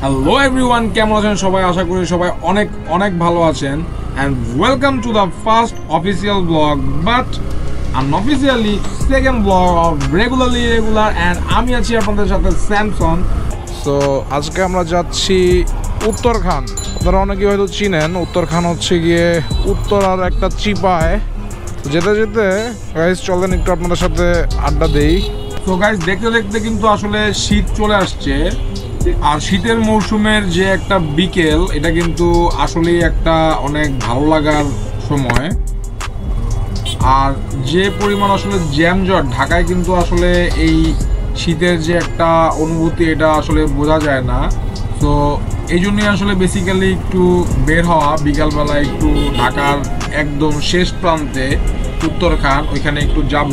Hello everyone, কেমন আছেন সবাই? আশা করি সবাই অনেক অনেক ভালো আছেন and welcome to the first official blog but unofficially second blog of regularly regular and আমি আছি আপনাদের সাথে স্যামসন। সো আজকে আমরা যাচ্ছি উত্তরখান। আপনারা অনেকে হয়তো চিনেন, উত্তরখান হচ্ছে গিয়ে উত্তরার একটা চিপায়। যেতে যেতে গাইস চলেন একটু আপনাদের সাথে আড্ডা দেই। তো গাইস, দেখতে দেখতে কিন্তু আসলে শীত চলে আসছে আর শীতের মৌসুমের যে একটা বিকেল, এটা কিন্তু আসলেই একটা অনেক ভালো লাগার সময়। আর যে পরিমাণ আসলে জ্যামজট ঢাকায়, কিন্তু আসলে এই শীতের যে একটা অনুভূতি, এটা আসলে বোঝা যায় না। তো এই জন্যই আসলে বেসিক্যালি একটু বের হওয়া বিকালবেলা, একটু ঢাকার একদম শেষ প্রান্তে উত্তরখান, ওইখানে একটু যাব,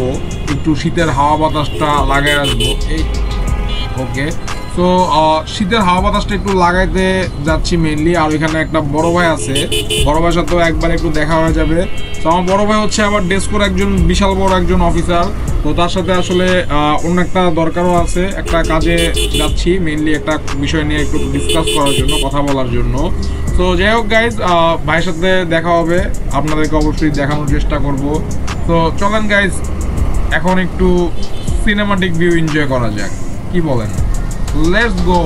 একটু শীতের হাওয়া বাতাসটা লাগাই আসবো। এই ওকে, তো শীতের হাওয়া বাতাসটা একটু লাগাইতে যাচ্ছি মেইনলি। আর ওইখানে একটা বড় ভাই আছে, বড় ভাইয়ের সাথেও একবার একটু দেখা হয়ে যাবে। তো আমার বড় ভাই হচ্ছে আবার ডেস্কোর একজন বিশাল বড় একজন অফিসার। তো তার সাথে আসলে অন্য একটা দরকারও আছে, একটা কাজে যাচ্ছি মেইনলি, একটা বিষয় নিয়ে একটু ডিসকাস করার জন্য, কথা বলার জন্য। তো যাই হোক গাইজ, ভাইয়ের সাথে দেখা হবে, আপনাদেরকে অবশ্যই দেখানোর চেষ্টা করব। তো চলেন গাইজ, এখন একটু সিনেমাটিক ভিউ এনজয় করা যাক, কি বলেন? Let's go.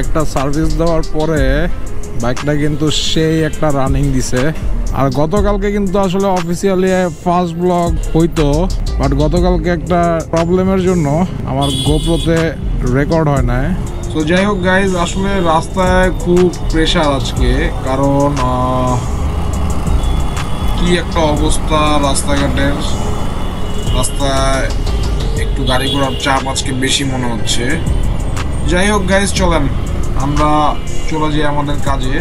একটা সার্ভিস দেওয়ার পরে বাইকটা কিন্তু সেই একটা রানিং দিছে। আর গতকালকে কিন্তু আসলে অফিসিয়ালি ফার্স্ট ব্লগ হইতো, বাট গতকালকে একটা প্রবলেমের জন্য আমার গোপ্রোতে রেকর্ড হয় না। তো যাই হোক গাইজ, আসলে রাস্তায় খুব প্রেশার আজকে, কারণ কি একটা অবস্থা রাস্তাঘাটের। রাস্তায় একটু গাড়ি ঘোড়ার চাপ আজকে বেশি মনে হচ্ছে। যাই হোক গাইজ, চলেন আমরা চলে যাই আমাদের কাজে।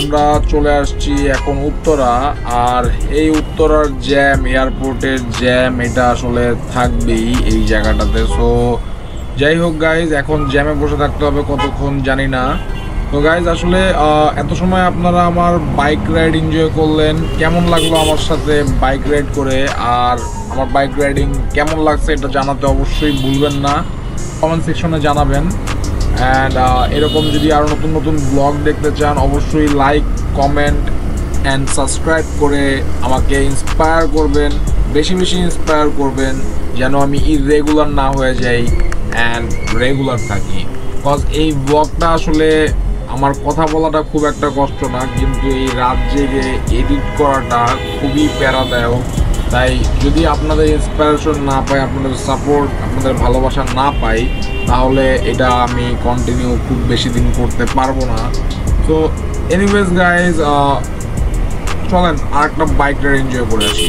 আমরা চলে আসছি এখন উত্তরা। আর এই উত্তরার জ্যাম, এয়ারপোর্টের জ্যাম, এটা আসলে থাকবেই এই জায়গাটাতে। সো যাই হোক গাইজ, এখন জ্যামে বসে থাকতে হবে কতক্ষণ জানি না। তো গাইজ আসলে এত সময় আপনারা আমার বাইক রাইড এনজয় করলেন, কেমন লাগলো আমার সাথে বাইক রাইড করে, আর আমার বাইক রাইডিং কেমন লাগছে এটা জানাতে অবশ্যই ভুলবেন না, কমেন্ট সেকশনে জানাবেন। অ্যান্ড এরকম যদি আরও নতুন নতুন ব্লগ দেখতে চান অবশ্যই লাইক, কমেন্ট অ্যান্ড সাবস্ক্রাইব করে আমাকে ইন্সপায়ার করবেন, বেশি বেশি ইন্সপায়ার করবেন যেন আমি ইররেগুলার না হয়ে যাই অ্যান্ড রেগুলার থাকি। বিকজ এই ব্লগটা আসলে আমার কথা বলাটা খুব একটা কষ্ট না, কিন্তু এই রাত জেগে এডিট করাটা খুবই প্যারাদায়ক। তাই যদি আপনাদের ইন্সপিরেশন না পাই, আপনাদের সাপোর্ট, আপনাদের ভালোবাসা না পাই, তাহলে এটা আমি কন্টিনিউ খুব বেশি দিন করতে পারবো না। তো এনিওয়েজ গাইজ, চলেন আর একটা বাইক রাইড এনজয় করে আসি।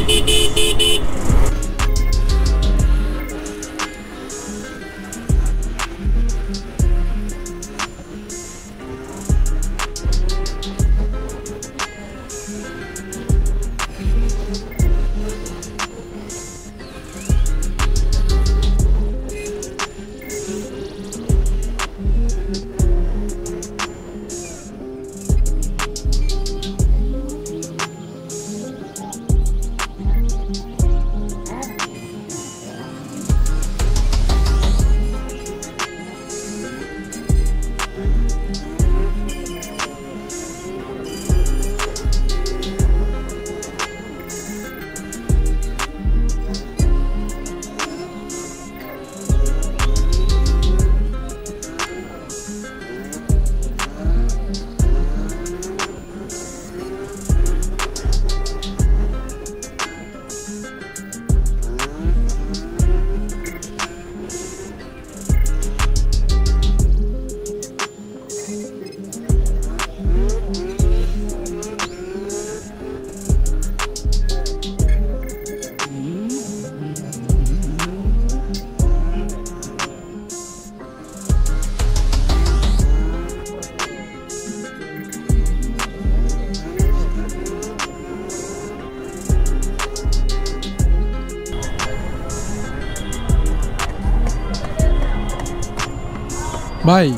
ভাই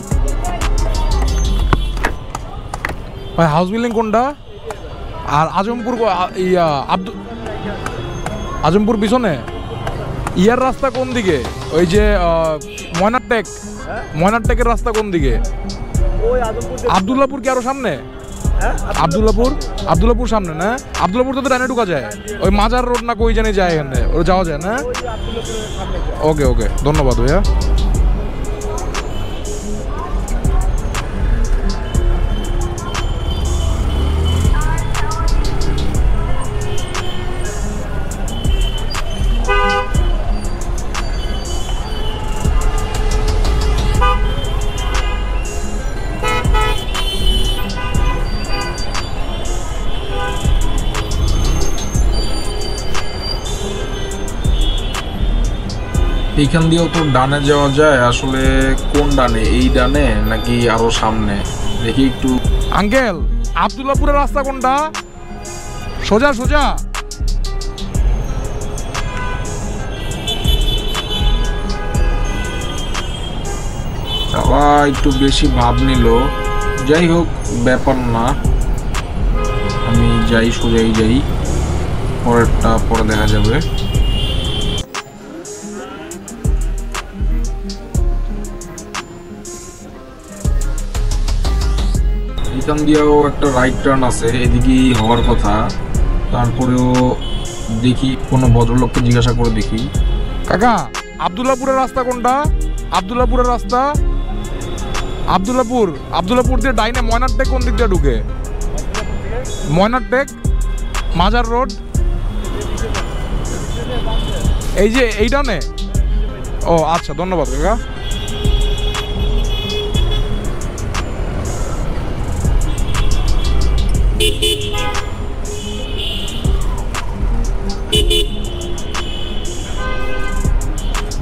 ভাই হাউস বিল্ডিং কোনটা? আর আজমপুর আজমপুর পিছনে ইয়ার রাস্তা কোন দিকে? ওই যে ময়নারটেকের রাস্তা কোন দিকে? আব্দুল্লাপুর কি আরো সামনে? আব্দুল্লাপুর সামনে না? আব্দুল্লাপুর তো ডানে ঢুকা যায়, ওই মাজার রোড না কই জানি যায়, এখানে ওটা যাওয়া যায় না? ওকে ওকে, ধন্যবাদ ভাইয়া। এইখান দিয়েও তো ডানে যাওয়া যায়, আসলে কোন ডানে, এই ডানে নাকি আরো সামনে দেখি একটু। আঙ্কেল, আব্দুল্লাপুরের রাস্তা কোনটা? সোজা সোজা। চালা একটু বেশি ভাব নিল, যাই হোক ব্যাপার না, আমি যাই, সোজাই যাই, পরেরটা পরে দেখা যাবে। এখান দিয়েও একটা রাইট টার্ন আছে, এদিকেই হওয়ার কথা, তারপরেও দেখি কোনো ভদ্রলোককে জিজ্ঞাসা করে দেখি। কাকা, আব্দুল্লাপুরের রাস্তা কোনটা? আব্দুল্লাপুরের রাস্তা, আব্দুল্লাপুর দিয়ে ডাইনে ময়নারটেক কোন দিক দিয়ে ঢুকে? ময়নারটেক, মাজার রোড, এই যে এইটা নে। ও আচ্ছা, ধন্যবাদ কাকা।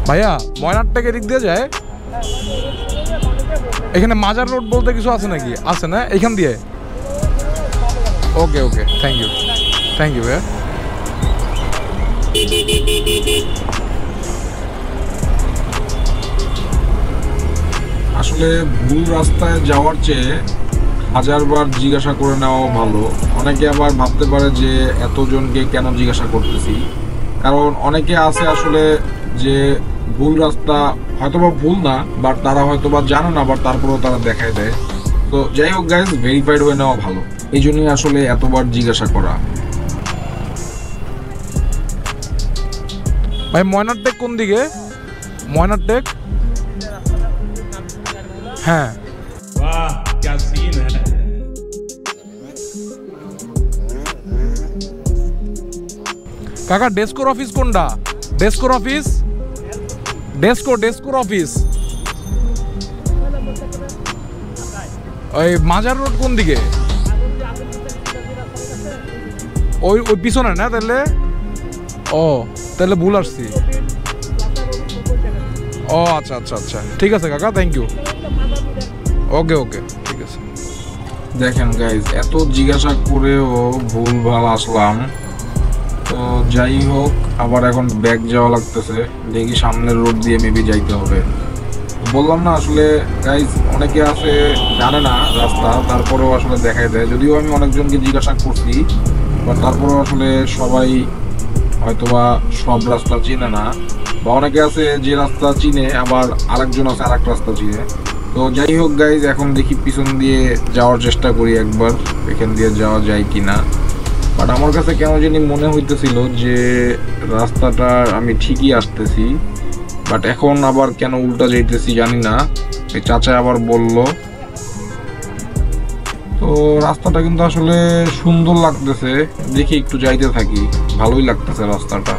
ভাইয়া, ময়নারটেক এদিক দিয়ে যায়? এখানে মাজার রোড বলতে কিছু আছে নাকি? আছে না? এখান দিয়ে ওকে ওকে, থ্যাংক ইউ ভাইয়া। আসলে ভুল রাস্তায় যাওয়ার চেয়ে হাজারবার জিজ্ঞাসা করে নেওয়া ভালো। অনেকে আবার ভাবতে পারে যে এতজনকে কেন জিজ্ঞাসা করতেছি, কারণ অনেকে আছে আসলে যে ভুল রাস্তা হয়তোবা ভুল না, বাট তারা হয়তোবা জানে না, বাট তারপরেও তারা দেখায় দেয়। তো যাই হোক গাইজ, ভেরিফাইড হয়ে নেওয়া ভালো, এই জন্যই আসলে এতবার জিজ্ঞাসা করা। ভাই ময়নার টেক কোন দিকে? ময়নার টেক, হ্যাঁ। वाह क्या सीन है। কাকা ডেস্কোর অফিস কোনটা? ডেস্কোর অফিস, ডেস্কোর অফিস ওই মাজার রোড কোন দিকে? ওই পিছনে না তাহলে? ও তাহলে ভুল আসছি। ও আচ্ছা আচ্ছা আচ্ছা, ঠিক আছে কাকা, থ্যাংক ইউ। ওকে ওকে, ঠিক আছে। দেখেন গাইজ, এত জিজ্ঞাসা করেও ভুল ভাল আসলাম। তো যাই হোক, আবার এখন ব্যাক যাওয়া লাগতেছে, দেখি সামনের রোড দিয়ে মেবি যাইতে হবে। বললাম না আসলে গাইজ, অনেকে আছে জানে না রাস্তা, তারপরেও আসলে দেখাই দেয়। যদিও আমি অনেকজনকে জিজ্ঞাসা করছি, বাট তারপরেও আসলে সবাই হয়তোবা সব রাস্তা চিনে না, বা অনেকে আছে যে রাস্তা চিনে আবার আরেকজন আছে আরেক রাস্তা চিনে। তো যাই হোক গাইজ, এখন দেখি পিছন দিয়ে যাওয়ার চেষ্টা করি একবার, এখান দিয়ে যাওয়া যায় কিনা। বাট আমার কাছে কেন জানি মনে হইতেছিল যে রাস্তাটা আমি ঠিকই আসতেছি, বাট এখন আবার কেন উল্টা যাইতেছি জানি না। এই চাচা আবার বলল। তো রাস্তাটা কিন্তু আসলে সুন্দর লাগতেছে, দেখি একটু যাইতে থাকি, ভালোই লাগতেছে রাস্তাটা।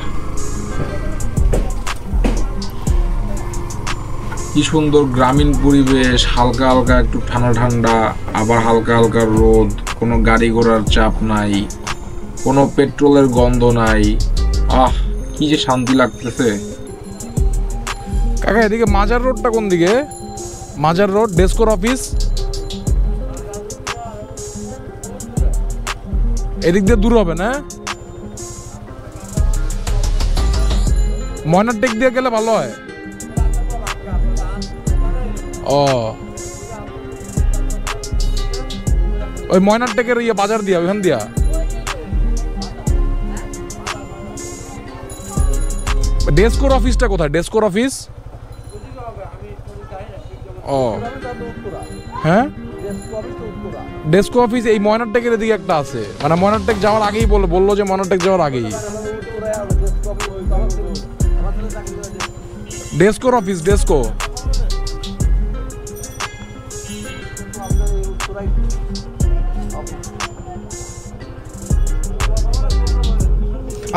কি সুন্দর গ্রামীণ পরিবেশ, হালকা হালকা একটু ঠান্ডা ঠান্ডা, আবার হালকা হালকা রোদ, কোনো গাড়ি ঘোড়ার চাপ নাই, কোনো পেট্রোলের গন্ধ নাই। আহ, কি যে শান্তি লাগতেছে। কাকা এদিকে মাজার রোডটা কোন দিকে? মাজার রোড, ডেস্কোর অফিস এদিক দিয়ে দূর হবে না? ময়নার টেক দিয়ে গেলে ভালো হয়। ও ওই ময়নার টেকের ইয়ে বাজার দিয়া, ওইখান দিয়া। ডেস্কোর অফিসটা কোথায়? ডেস্কোর অফিস, ও হ্যাঁ, ডেস্কো অফিস এই ময়নার টেকের এদিকে একটা আছে, মানে ময়নার টেক যাওয়ার আগেই বললো যে ময়নার টেক যাওয়ার আগেই ডেস্কোর অফিস। ডেস্কো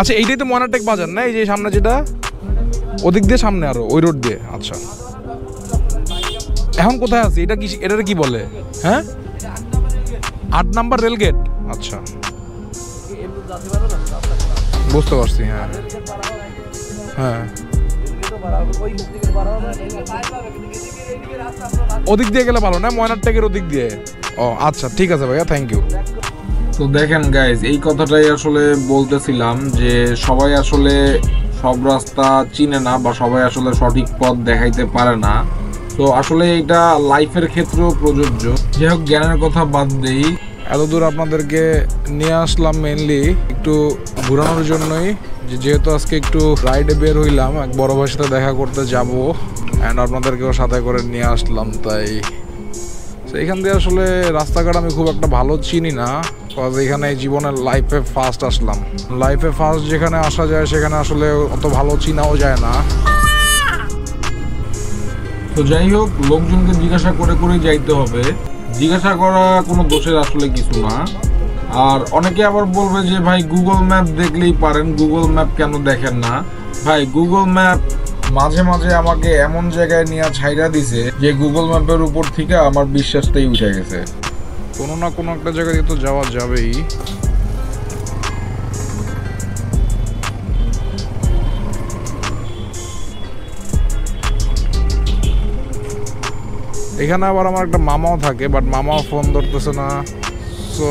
আচ্ছা, এইটাই তো ময়নার টেক বাজার না? এই যে সামনে যেটা, ওদিক দিয়ে সামনে আরো ওই রোড দিয়ে। আচ্ছা, এখন কোথায় আছি? এটা কি, এটা কি বলে? হ্যাঁ, 8 নাম্বার রেলগেট। আচ্ছা, বুঝতে পারছি। হ্যাঁ হ্যাঁ, ওদিক দিয়ে গেলে ভালো না? ময়নার টেকের ওদিক দিয়ে। ও আচ্ছা, ঠিক আছে ভাইয়া, থ্যাংক ইউ। তো দেখেন গাইজ, এই কথাটাই আসলে বলতেছিলাম যে সবাই আসলে সব রাস্তা চিনে না, বা সবাই আসলে সঠিক পথ দেখাইতে পারে না। তো আসলে এটা লাইফের ক্ষেত্রেও প্রযোজ্য। যাই হোক, জ্ঞানের কথা বাদ দেই, এতদূর আপনাদেরকে নিয়ে আসলাম মেনলি একটু ঘোরানোর জন্যই। যেহেতু আজকে একটু রাইডে বের হইলাম, এক বড় ভাইয়ের সাথে দেখা করতে যাব, অ্যান্ড আপনাদেরকেও সাথে করে নিয়ে আসলাম। তাই এইখান দিয়ে আসলে রাস্তাঘাট আমি খুব একটা ভালো চিনি না, কজ এখানে জীবনের লাইফে ফার্স্ট আসলাম। লাইফে ফার্স্ট যেখানে আসা যায় সেখানে আসলে অত ভালো চিনাও যায় না। তো যাই হোক, লোকজনকে জিজ্ঞাসা করে করে যাইতে হবে। জিজ্ঞাসা করা কোনো দোষের আসলে কিছু না। আর অনেকে আবার বলবে যে ভাই গুগল ম্যাপ দেখলেই পারেন, গুগল ম্যাপ কেন দেখেন না? ভাই গুগল ম্যাপ মাঝে মাঝে আমাকে এমন জায়গায় নিয়ে ছাইড়া দিছে যে গুগল ম্যাপের উপর থেকে আমার বিশ্বাসটাই উঠে গেছে। কোনো না কোনো একটা জায়গায় তো যাওয়া যাবেই। এখানে আবার আমার একটা মামাও থাকে, বাট মামাও ফোন ধরতেছে না। সো